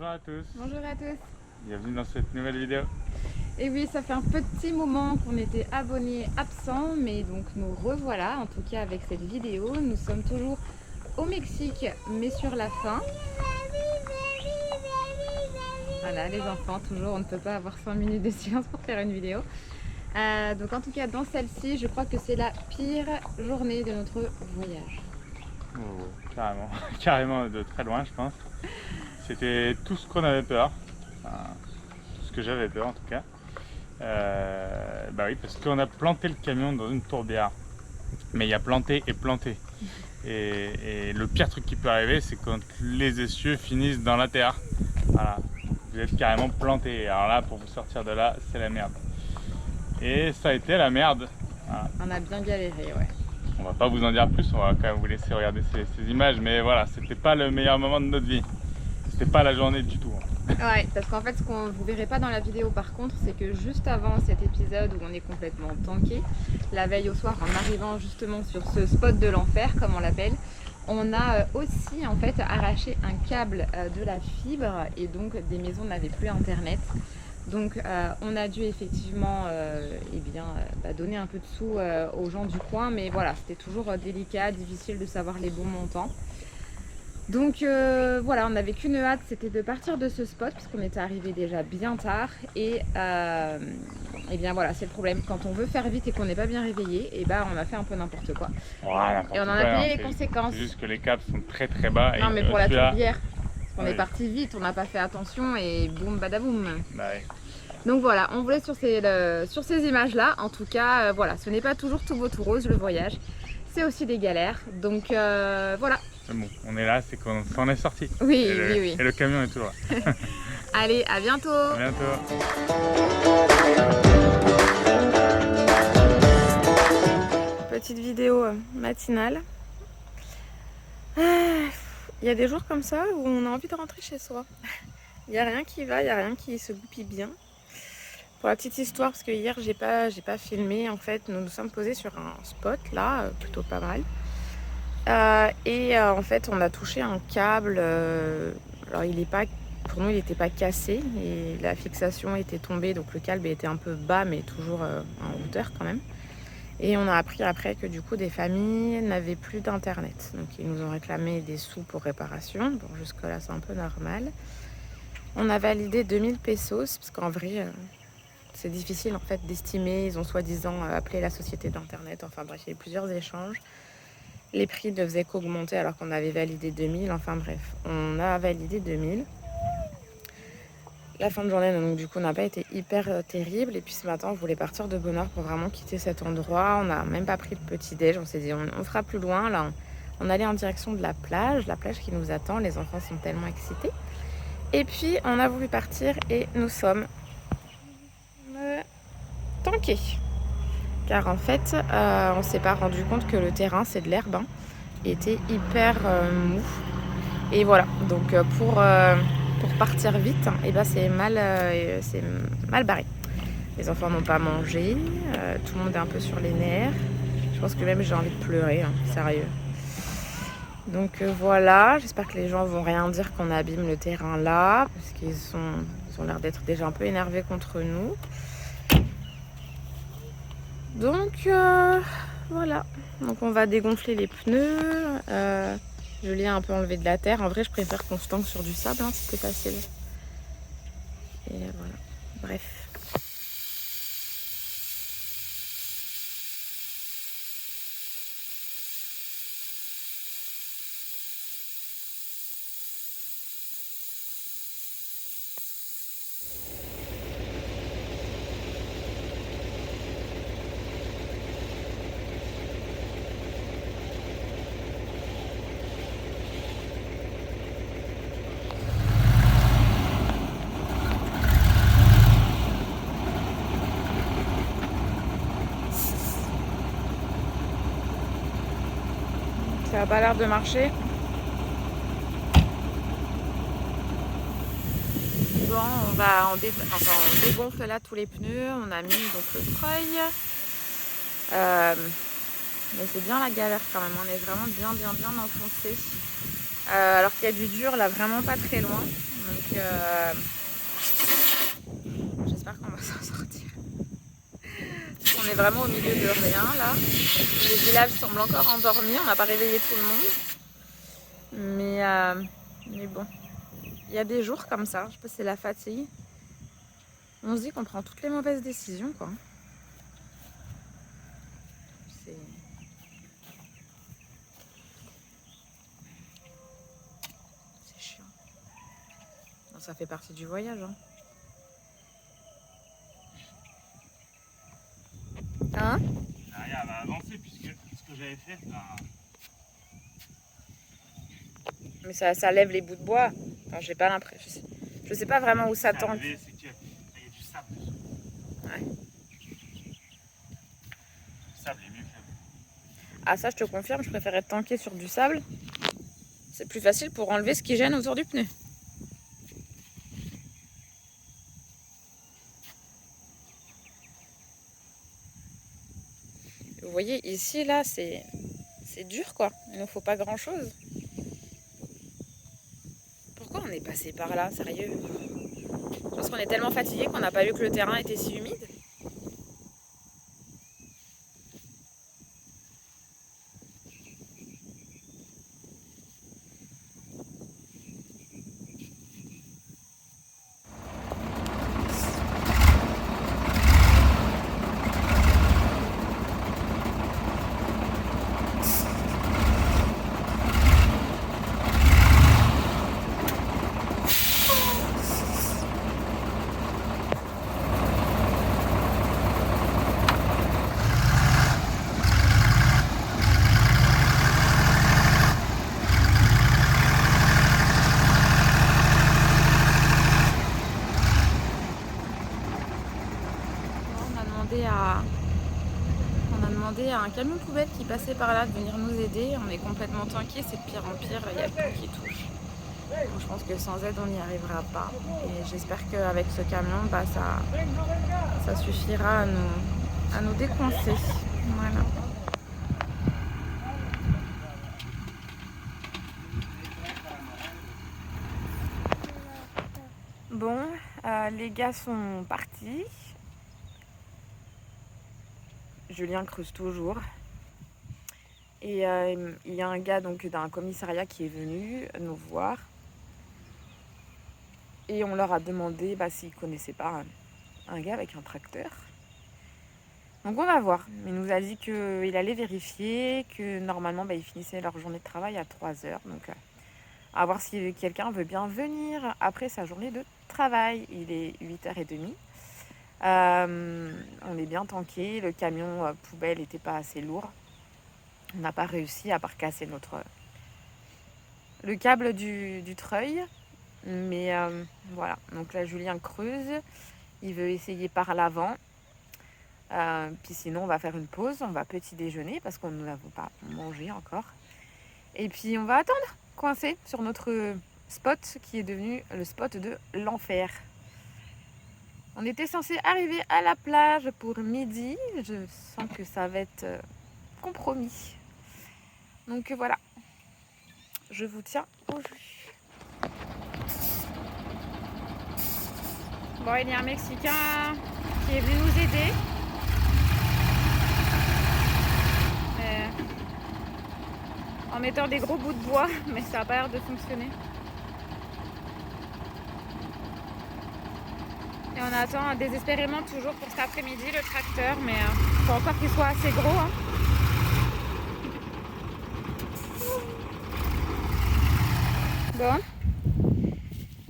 Bonjour à tous. Bonjour à tous. Bienvenue dans cette nouvelle vidéo. Et oui, ça fait un petit moment qu'on était abonnés absents, mais donc nous revoilà, en tout cas avec cette vidéo. Nous sommes toujours au Mexique, mais sur la fin. Voilà, les enfants, toujours, on ne peut pas avoir 5 minutes de silence pour faire une vidéo. Donc en tout cas, dans celle-ci, je crois que c'est la pire journée de notre voyage. Oh, carrément, carrément de très loin, je pense. C'était tout ce qu'on avait peur, enfin, tout ce que j'avais peur en tout cas. Bah oui, parce qu'on a planté le camion dans une tourbière. Mais il y a planté et planté. Et le pire truc qui peut arriver, c'est quand les essieux finissent dans la terre. Voilà, vous êtes carrément planté. Alors là, pour vous sortir de là, c'est la merde. Et ça a été la merde. Voilà. On a bien galéré, ouais. On va pas vous en dire plus, on va quand même vous laisser regarder ces images, mais voilà, c'était pas le meilleur moment de notre vie. C'était pas la journée du tout. Ouais, parce qu'en fait, ce qu'on vous verrez pas dans la vidéo par contre, c'est que juste avant cet épisode où on est complètement tanké, la veille au soir, en arrivant justement sur ce spot de l'enfer, comme on l'appelle, on a aussi en fait arraché un câble de la fibre et donc des maisons n'avaient plus internet. Donc on a dû effectivement donner un peu de sous aux gens du coin, mais voilà, c'était toujours délicat, difficile de savoir les bons montants. Donc voilà, on n'avait qu'une hâte, c'était de partir de ce spot puisqu'on était arrivé déjà bien tard et bien voilà, c'est le problème. Quand on veut faire vite et qu'on n'est pas bien réveillé, et ben on a fait un peu n'importe quoi. Voilà, Et on en a payé les conséquences. C'est juste que les câbles sont très très bas. Non, mais pour la tourbière, parce qu'on oui. est parti vite, on n'a pas fait attention et boum badaboum. Bah, oui. Donc voilà, on voulait sur ces images-là. En tout cas, voilà, ce n'est pas toujours tout beau tout rose le voyage. C'est aussi des galères. Donc voilà. C'est bon, on est là, c'est qu'on s'en est sorti. Oui, et le camion est toujours là. Allez, à bientôt. À bientôt. Petite vidéo matinale. Il y a des jours comme ça où on a envie de rentrer chez soi. Il n'y a rien qui va, il n'y a rien qui se goupille bien. Pour la petite histoire, parce que hier j'ai pas filmé, en fait, nous nous sommes posés sur un spot là, plutôt pas mal. En fait, on a touché un câble. Alors pour nous, il n'était pas cassé et la fixation était tombée, donc le câble était un peu bas, mais toujours en hauteur quand même. Et on a appris après que du coup, des familles n'avaient plus d'internet, donc ils nous ont réclamé des sous pour réparation. Bon, jusque là, c'est un peu normal. On a validé 2000 pesos, parce qu'en vrai, c'est difficile en fait d'estimer. Ils ont soi-disant appelé la société d'internet. Enfin bref, il y a eu plusieurs échanges. Les prix ne faisaient qu'augmenter alors qu'on avait validé 2000. Enfin bref, on a validé 2000. La fin de journée, donc du coup, n'a pas été hyper terrible. Et puis ce matin, on voulait partir de bonne heure pour vraiment quitter cet endroit. On n'a même pas pris le petit-déj. On s'est dit, on fera plus loin. Là, on allait en direction de la plage qui nous attend. Les enfants sont tellement excités. Et puis, on a voulu partir et nous sommes tankés. Car en fait, on s'est pas rendu compte que le terrain, c'est de l'herbe, hein, était hyper mou. Et voilà, donc pour partir vite, et ben c'est mal barré. Les enfants n'ont pas mangé, tout le monde est un peu sur les nerfs. Je pense que même j'ai envie de pleurer, hein, sérieux. Donc voilà, j'espère que les gens vont rien dire qu'on abîme le terrain là, parce qu'ils ont l'air d'être déjà un peu énervés contre nous. Donc voilà, donc on va dégonfler les pneus. Julie a un peu enlevé de la terre. En vrai, je préfère qu'on se tanque sur du sable, hein, c'est plus facile. Et voilà, bref. Ça n'a pas l'air de marcher. Bon, on dégonfle là tous les pneus. On a mis donc le treuil. Mais c'est bien la galère quand même. On est vraiment bien enfoncé. Alors qu'il y a du dur là, vraiment pas très loin. Donc j'espère qu'on va s'en sortir. On est vraiment au milieu de rien là. Le village semble encore endormi, on n'a pas réveillé tout le monde. Mais bon, il y a des jours comme ça, je sais pas si c'est la fatigue. On se dit qu'on prend toutes les mauvaises décisions quoi. C'est chiant. Non, ça fait partie du voyage. Hein. Hein? Rien va avancer puisque ce que j'avais fait, Mais ça lève les bouts de bois. Enfin, j'ai pas l'impression. Je sais pas vraiment où ça tend. c'est qu'il y a du sable dessous. Ouais. Le sable est mieux que la boue. Ah ça je te confirme, je préférais tanker sur du sable. C'est plus facile pour enlever ce qui gêne autour du pneu. Vous voyez ici là c'est dur quoi, il ne faut pas grand chose. Pourquoi on est passé par là, sérieux? Je pense qu'on est tellement fatigué qu'on n'a pas vu que le terrain était si humide. On a demandé à un camion poubelle qui passait par là de venir nous aider. On est complètement tanké, c'est de pire en pire, il y a tout qui touche. Donc je pense que sans aide on n'y arrivera pas. Et j'espère qu'avec ce camion, ça suffira à nous décoincer. Voilà. Bon, les gars sont partis. Julien creuse toujours. Et il y a un gars donc d'un commissariat qui est venu nous voir. Et on leur a demandé s'ils ne connaissaient pas un gars avec un tracteur. Donc on va voir. Il nous a dit qu'il allait vérifier, que normalement ils finissaient leur journée de travail à 3h. Donc à voir si quelqu'un veut bien venir après sa journée de travail. Il est 8h30. On est bien tanké, le camion poubelle n'était pas assez lourd. On n'a pas réussi à part casser le câble du treuil. Mais voilà, donc là Julien creuse, il veut essayer par l'avant. Puis sinon on va faire une pause, on va petit déjeuner parce qu'on ne l'avons pas mangé encore. Et puis on va attendre, coincé sur notre spot qui est devenu le spot de l'enfer. On était censé arriver à la plage pour midi. Je sens que ça va être compromis. Donc voilà. Je vous tiens au jus. Bon, il y a un Mexicain qui est venu nous aider. En mettant des gros bouts de bois, mais ça n'a pas l'air de fonctionner. Et on attend désespérément toujours pour cet après-midi le tracteur, mais il faut encore qu'il soit assez gros. Hein. Bon,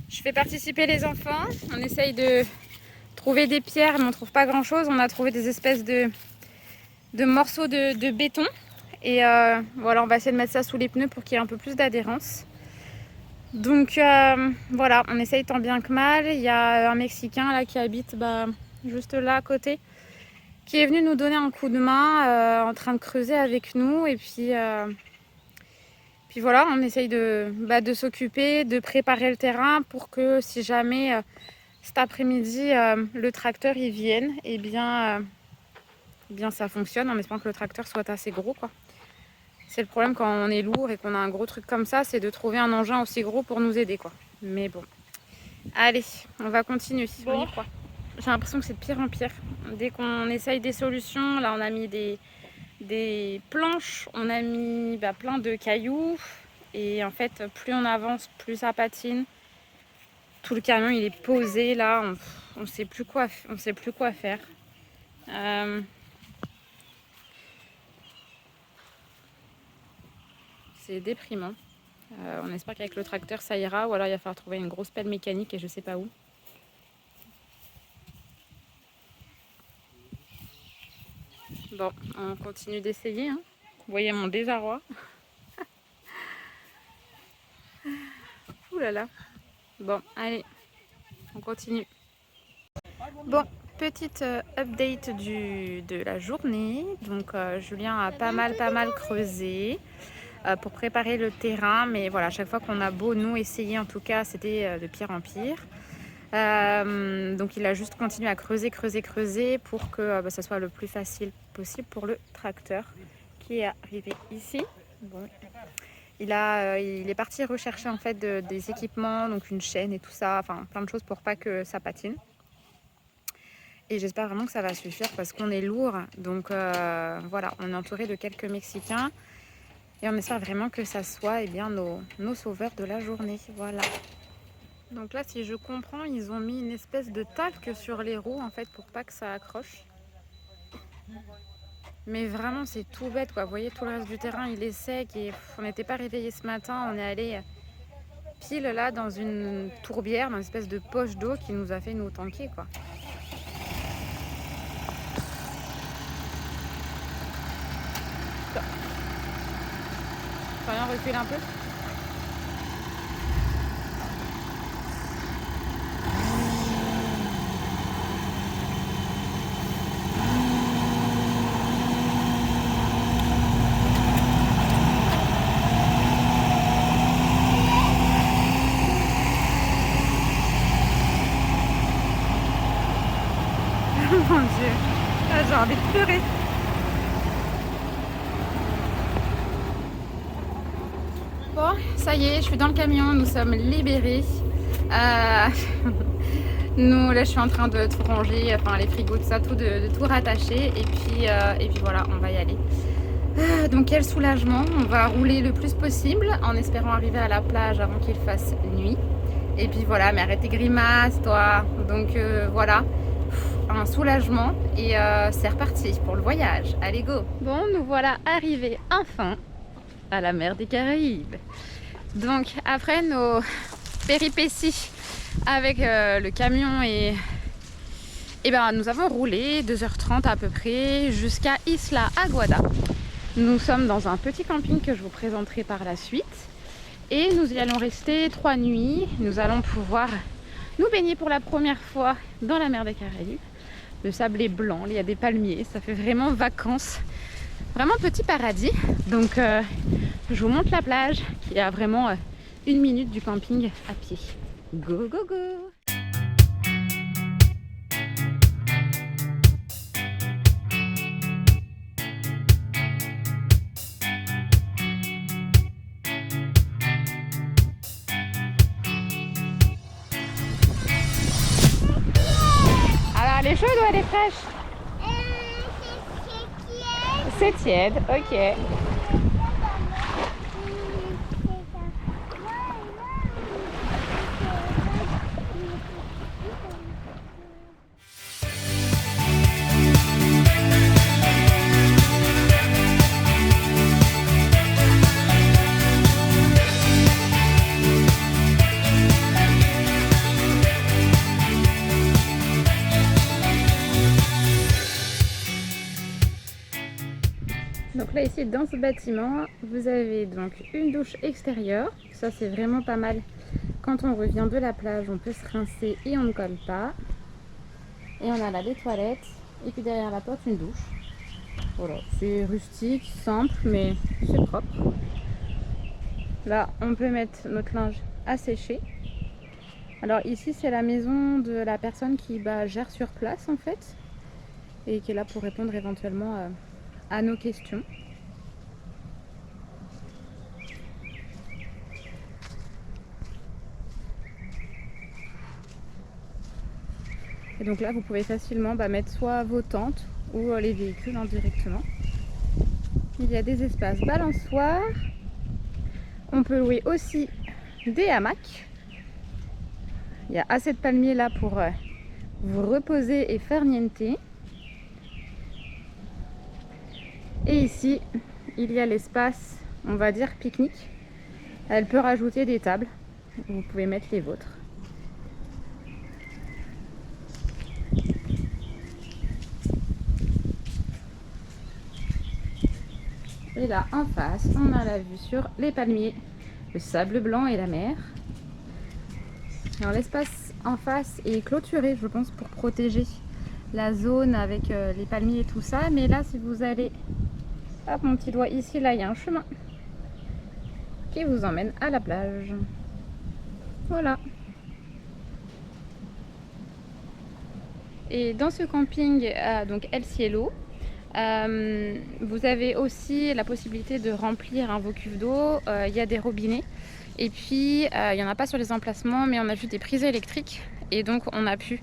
je fais participer les enfants. On essaye de trouver des pierres, mais on ne trouve pas grand-chose. On a trouvé des espèces de morceaux de béton. Et voilà, on va essayer de mettre ça sous les pneus pour qu'il y ait un peu plus d'adhérence. Donc voilà, on essaye tant bien que mal. Il y a un Mexicain là qui habite juste là à côté, qui est venu nous donner un coup de main en train de creuser avec nous. Et puis voilà, on essaye de s'occuper, de préparer le terrain pour que si jamais cet après-midi le tracteur il vienne, et bien ça fonctionne en espérant que le tracteur soit assez gros quoi. C'est le problème quand on est lourd et qu'on a un gros truc comme ça, c'est de trouver un engin aussi gros pour nous aider quoi. Mais bon, Allez, on va continuer, Bon. on y croit. J'ai l'impression que c'est de pire en pire. Dès qu'on essaye des solutions, là on a mis des planches, on a mis plein de cailloux. Et en fait, plus on avance, plus ça patine. Tout le camion il est posé là, on sait plus quoi faire. C'est déprimant. On espère qu'avec le tracteur ça ira, ou alors il va falloir trouver une grosse pelle mécanique et je sais pas où. Bon, on continue d'essayer. Hein. Vous voyez mon désarroi. Ouh là là. Bon, allez, on continue. Bon, petite update de la journée. Donc Julien a pas mal creusé pour préparer le terrain. Mais voilà, à chaque fois qu'on a beau nous essayer, en tout cas, c'était de pire en pire. Donc il a juste continué à creuser pour que ça soit le plus facile possible pour le tracteur qui est arrivé ici. Bon. Il est parti rechercher en fait des équipements, donc une chaîne et tout ça, enfin plein de choses pour pas que ça patine. Et j'espère vraiment que ça va suffire parce qu'on est lourd. Donc voilà, on est entouré de quelques Mexicains et on espère vraiment que ça soit nos sauveurs de la journée. Voilà. Donc là, si je comprends, ils ont mis une espèce de talc sur les roues en fait pour pas que ça accroche. Mais vraiment, c'est tout bête quoi. Vous voyez, tout le reste du terrain, il est sec et on n'était pas réveillés ce matin. On est allé pile là dans une tourbière, dans une espèce de poche d'eau qui nous a fait nous tanker quoi. Faut rien reculer un peu. Mon Dieu, ah, j'ai envie de pleurer. Bon, ça y est, je suis dans le camion, nous sommes libérés. Nous, là, je suis en train de tout ranger, enfin les frigos, tout ça, de tout rattacher. Et puis voilà, on va y aller. Donc quel soulagement, on va rouler le plus possible en espérant arriver à la plage avant qu'il fasse nuit. Et puis voilà, mais arrête tes grimaces, toi. Donc voilà, un soulagement et c'est reparti pour le voyage. Allez, go! Bon, nous voilà arrivés enfin à la mer des Caraïbes. Donc après nos péripéties avec le camion et nous avons roulé 2h30 à peu près jusqu'à Isla Aguada. Nous sommes dans un petit camping que je vous présenterai par la suite et nous y allons rester 3 nuits. Nous allons pouvoir nous baigner pour la première fois dans la mer des Caraïbes. Le sable est blanc, il y a des palmiers, ça fait vraiment vacances, vraiment petit paradis. Donc je vous montre la plage qui est à vraiment 1 minute du camping à pied. Go go go! Alors elle est chaude ou elle est fraîche? C'est tiède, ok. Donc là ici dans ce bâtiment vous avez donc une douche extérieure, ça c'est vraiment pas mal. Quand on revient de la plage on peut se rincer et on ne colle pas. Et on a là les toilettes et puis derrière la porte une douche. Voilà, c'est rustique, simple mais c'est propre. Là on peut mettre notre linge à sécher. Alors ici c'est la maison de la personne qui gère sur place en fait et qui est là pour répondre éventuellement à nos questions. Et donc là, vous pouvez facilement mettre soit vos tentes ou les véhicules directement. Il y a des espaces balançoires. On peut louer aussi des hamacs. Il y a assez de palmiers là pour vous reposer et faire niente. Et ici, il y a l'espace, on va dire, pique-nique. Elle peut rajouter des tables. Vous pouvez mettre les vôtres. Et là, en face, on a la vue sur les palmiers, le sable blanc et la mer. Alors l'espace en face est clôturé, je pense, pour protéger la zone avec les palmiers et tout ça. Mais là, si vous allez, hop, mon petit doigt ici, là, il y a un chemin qui vous emmène à la plage. Voilà. Et dans ce camping, donc El Cielo, vous avez aussi la possibilité de remplir vos cuves d'eau. Il y a des robinets. Et puis, il n'y en a pas sur les emplacements, mais on a vu des prises électriques. Et donc, on a pu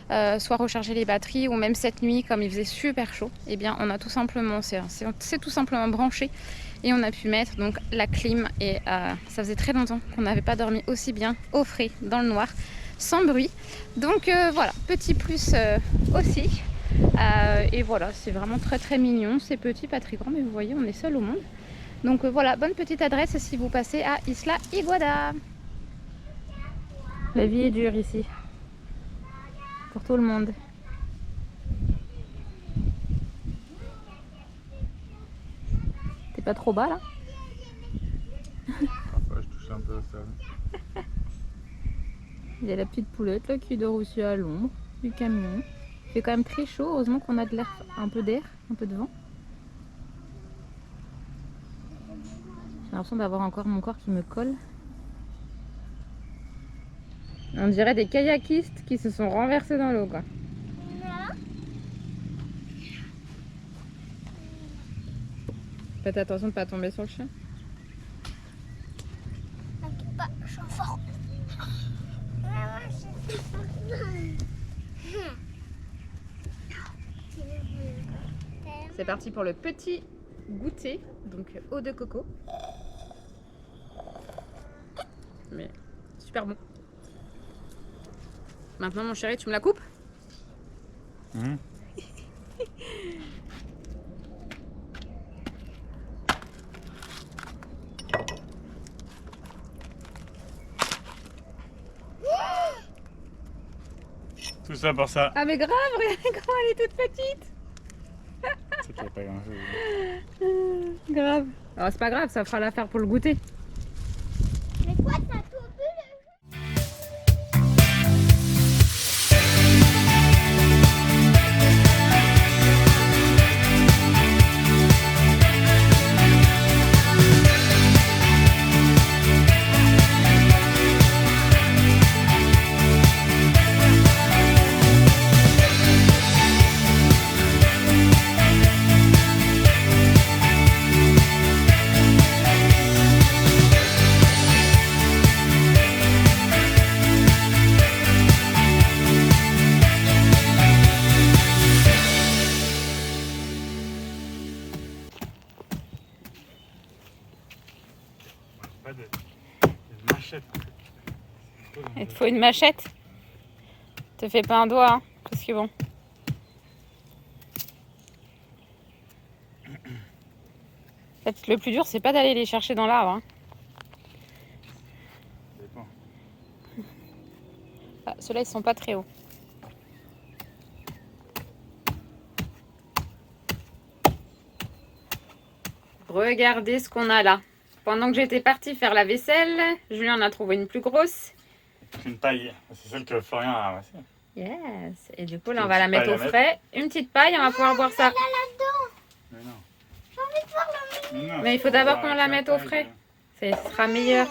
soit recharger les batteries, ou même cette nuit, comme il faisait super chaud, eh bien, on a tout simplement, c'est tout simplement branché. Et on a pu mettre donc la clim. Et ça faisait très longtemps qu'on n'avait pas dormi aussi bien au frais, dans le noir, sans bruit. Donc voilà, petit plus aussi. Et voilà, c'est vraiment très très mignon. C'est petit, pas très grand, mais vous voyez, on est seul au monde. Donc voilà, bonne petite adresse si vous passez à Isla Iguada. La vie est dure ici, pour tout le monde. T'es pas trop bas là? Parfois, je touche un peu au sol. Il y a la petite poulette là qui dort aussi à l'ombre du camion. Il fait quand même très chaud, heureusement qu'on a de l'air, un peu de vent. J'ai l'impression d'avoir encore mon corps qui me colle. On dirait des kayakistes qui se sont renversés dans l'eau, quoi. Faites attention de ne pas tomber sur le chien. C'est parti pour le petit goûter, donc eau de coco. Mais super bon. Maintenant mon chéri, tu me la coupes? Mmh. Tout ça pour ça. Ah mais grave, regarde comment elle est toute petite. C'est qu'il n'y a pas grand chose. Grave. Alors c'est pas grave, ça fera l'affaire pour le goûter. Mais quoi, t'as tout vu le... Pas de machette. Il te faut une machette. Te fais pas un doigt, hein, parce que bon. En fait, le plus dur, c'est pas d'aller les chercher dans l'arbre. Hein. Ça dépend. Ah, ceux-là, ils sont pas très hauts. Regardez ce qu'on a là. Pendant que j'étais partie faire la vaisselle, Julien en a trouvé une plus grosse. Une paille. C'est celle que Florian a ramassée. Yes. Et du coup, là, on va la mettre au frais. Une petite paille, on va pouvoir boire ça. Mais non. J'ai envie de voir le... Mais, non, Mais il faut d'abord qu'on la mette au frais. Ce sera meilleur.